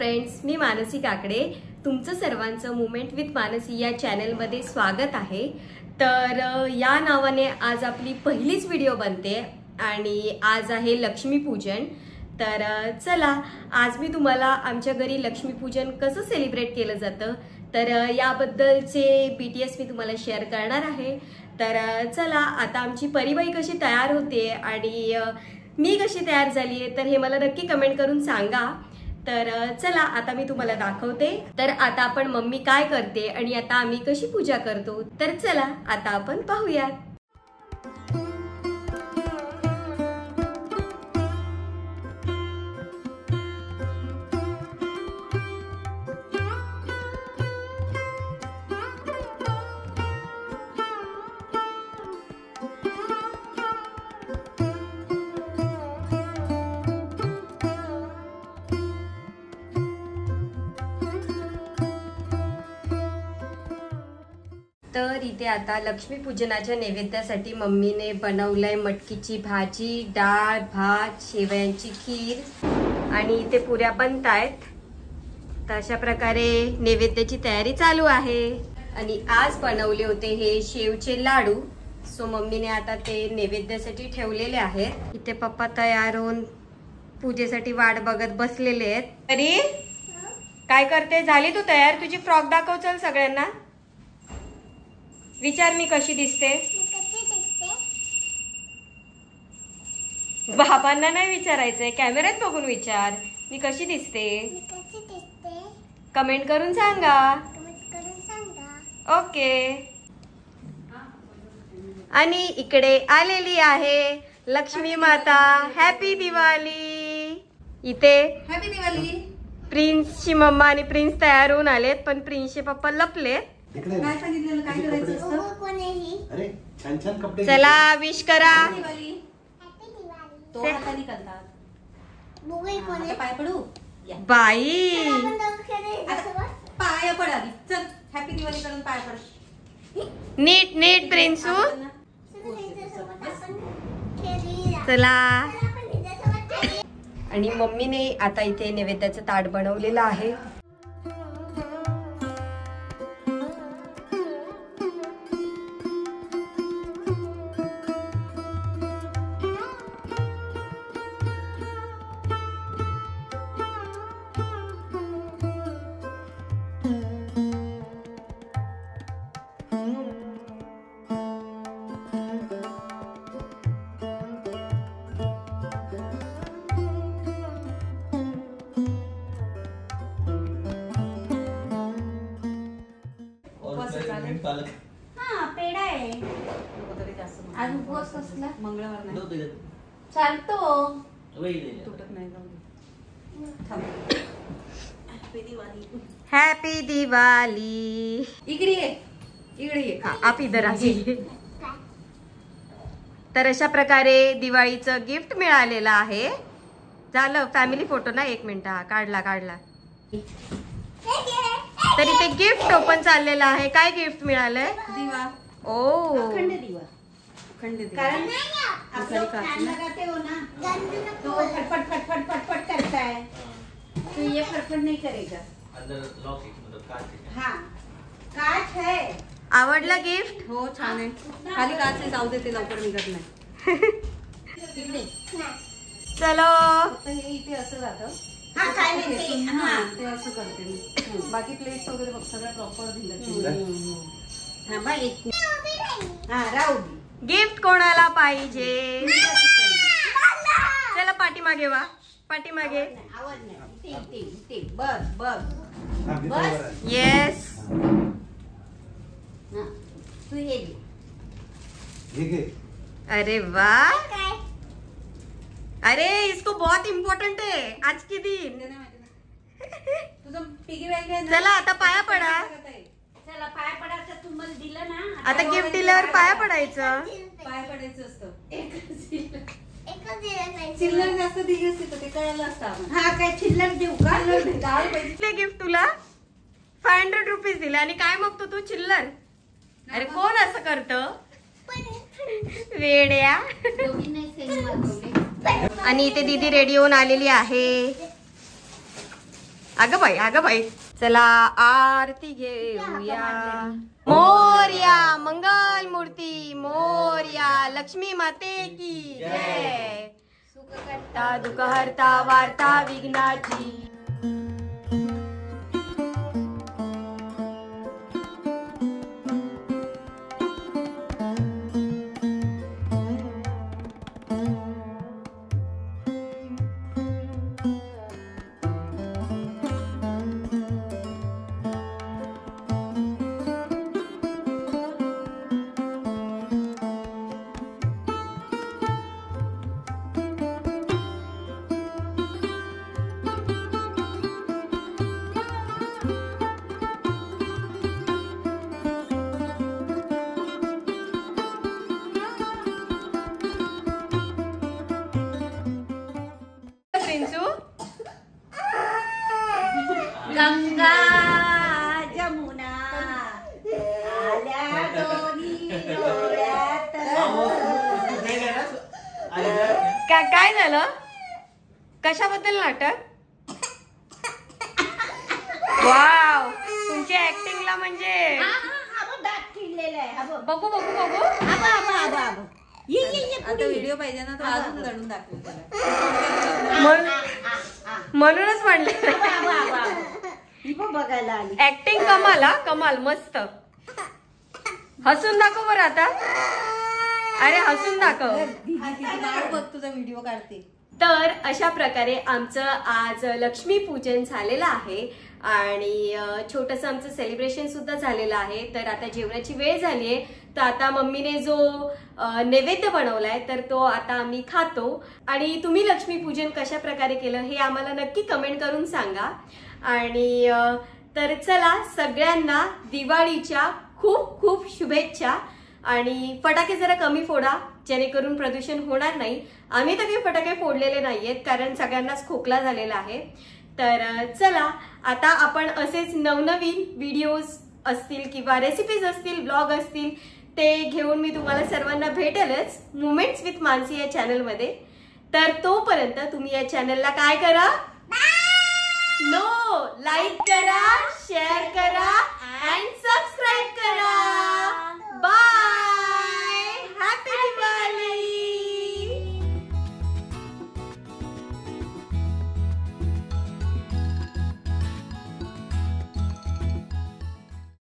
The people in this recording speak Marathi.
फ्रेंड्स, मी मानसी काकडे तुमचं सर्वांचं मुमेंट विथ मानसी या चॅनलमध्ये स्वागत आहे। तर या नावाने आज आपली पहिलीच व्हिडिओ बनते आणि आज आहे लक्ष्मीपूजन। तर चला आज मी तुम्हाला आमच्या घरी लक्ष्मीपूजन कसं सेलिब्रेट केलं जातं तर याबद्दलचे BTS मी तुम्हाला शेअर करणार आहे। तर चला आता आमची परिबाई कशी तयार होते आणि मी कशी तयार झाली आहे तर हे मला नक्की कमेंट करून सांगा। तर चला आता मी तुम्हाला दाखवते। तर आता आपण मम्मी काय करते आणि आता आम्ही कशी पूजा करतो तर चला आता आपण पाहूयात। तर इथे आता लक्ष्मीपूजनाच्या नैवेद्यासाठी मम्मीने बनवलंय मटकीची भाजी, डाळ, भात, शेवयांची खीर आणि इथे पुऱ्या बनतायत। तर अशा प्रकारे नैवेद्याची तयारी चालू आहे आणि आज बनवले होते हे शेवचे लाडू। सो मम्मीने आता ते नैवेद्यासाठी ठेवलेले आहेत। इथे पप्पा तयार होऊन पूजेसाठी वाट बघत बसलेले आहेत। तरी काय करते, झाली तू तयार? तुझी फ्रॉक दाखव चल सगळ्यांना, विचार मी कशी दिसते। बाबांना नाही विचारायचंय, कॅमेऱ्यात बघून विचार मी कशी दिसते। कमेंट करून सांगा। ओके। आणि इकडे आलेली आहे लक्ष्मी माता। हॅपी दिवाळी। इथे हॅपी दिवाळी। प्रिन्सची मम्मा आणि प्रिन्स तयार होऊन आलेत पण प्रिन्सचे पप्पा लपलेत। काय सांगितलेलं, काय करायचं असतं? अरे छान छान कपडे चला विश करा। तो हाताने करतात। आता पाय पडू बाई पाय पड आधी, चल हॅपी दिवाळी करून पाय पड। नीट नीट प्रिन्सू। चला। आणि मम्मीने आता इथे नैवेद्याचं ताट बनवलेलं आहे। हा पेढा आहे आज उपवास कसला, मंगळवार नाही चालतो, तुटत नाही। हॅपी दिवाळी। इकडे ये, इकडे ये। आप इधर आइए। तर अशा प्रकारे दिवाळीचं गिफ्ट मिळालेलं आहे। झालं फॅमिली फोटो ना, 1 मिनिट। हा काढला काढला। तर इथे गिफ्ट ओपन चाललेलं आहे। काय गिफ्ट मिळालंय? दिवा। ओ अखंड दिवा, अखंड दिवा। कारण आपलं फॅन लगाते हो ना, तो फटफट फटफट फटफट करता है, तो ये फटफट नहीं करेगा। अंदर लॉक मतलब कांच है। हाँ कांच है। आवडलं गिफ्ट? हो छान आहे। खाली काच आहे, जाऊ दे ते लवकर निघत नाही। इकडे चलो। फक्त हे इथे असं जातं। हा काय नाही ते असं करते मी। बाकी प्लेट्स वगैरे बघ सगळं प्रॉपर दिलं। हा बाई हा राहू दे। गिफ्ट कोणाला पाहिजे? चला पाठीमागे वा, पाठीमागे। आवाज नाही, इथे इथे बस बस बस। येस। तू हे घे। अरे वाह, अरे इसको बहुत इम्पोर्टेंट है आज के दिन। तुझं पिगी बँक आहे ना। चला आता पाया पडा। चला पाया पडायचं, तुम्हाला दिलं ना आता गिफ्ट दिल्यावर पाया पडायचं। पाया पडायचं असतं। चिल्लर जास्त दिली असते तर ते कळलं असतं। हा काय चिल्लर देऊ का? गिफ्ट तुला 500 रुपीज दिले आणि काय मग तू चिल्लर? अरे कोण असं करतं? वेड्या। आणि इथे दीदी रेडी होऊन आलेली आहे। अगं बाई चला आरती घेऊया. मोरया मंगल मूर्ती मोरया, लक्ष्मी माते की जय. सुख करता दुःख हरता वार्ता विघ्नाची. गंगा जमुना आल्या दोन्ही डोळ्यात. काय झालं? कशाबद्दल नाटक? वाव, तुमच्या ऍक्टिंगला म्हणजे दात किडलेला आहे. बघू आता व्हिडिओ पाहिजे ना, तो अजून लढून दाखवेल त्याला. म्हणूनच म्हणले बघायला आली. ऍक्टिंग कमाल मस्त. हसून दाखव बरं आता. अरे हसून दाखव. बघ तुझा व्हिडिओ काढते. तर अशा प्रकारे आमचं आज लक्ष्मी पूजन झालेलं आहे आणि छोटंसं आमचं सेलिब्रेशन सुद्धा झालेलं आहे. तर आता जेवणाची वेळ झाली आहे. तर आता मम्मीने जो नैवेद्य बनवलाय तर तो आता आम्ही खातो. आणि तुम्ही लक्ष्मी पूजन कशा प्रकारे केलं हे आम्हाला नक्की कमेंट करून सांगा. आणि तर चला, सगळ्यांना दिवाळीच्या खूप खूप शुभेच्छा. आणि फटाके जरा कमी फोडा जेणेकरून प्रदूषण होणार नाही. आम्ही तर काही फटाके फोडलेले नाहीयेत कारण सगळ्यांनाच खोकला झालेला आहे. तर चला, आता आपण असेच नवनवीन व्हिडिओज असतील किंवा रेसिपीज असतील, ब्लॉग असतील, ते घेऊन मी तुम्हाला सर्वांना भेटेलच मुमेंट्स विथ मानसी या चॅनलमध्ये. तर तोपर्यंत तुम्ही या चॅनलला काय करा, लाईक करा, शेअर करा अँड सबस्क्राईब करा.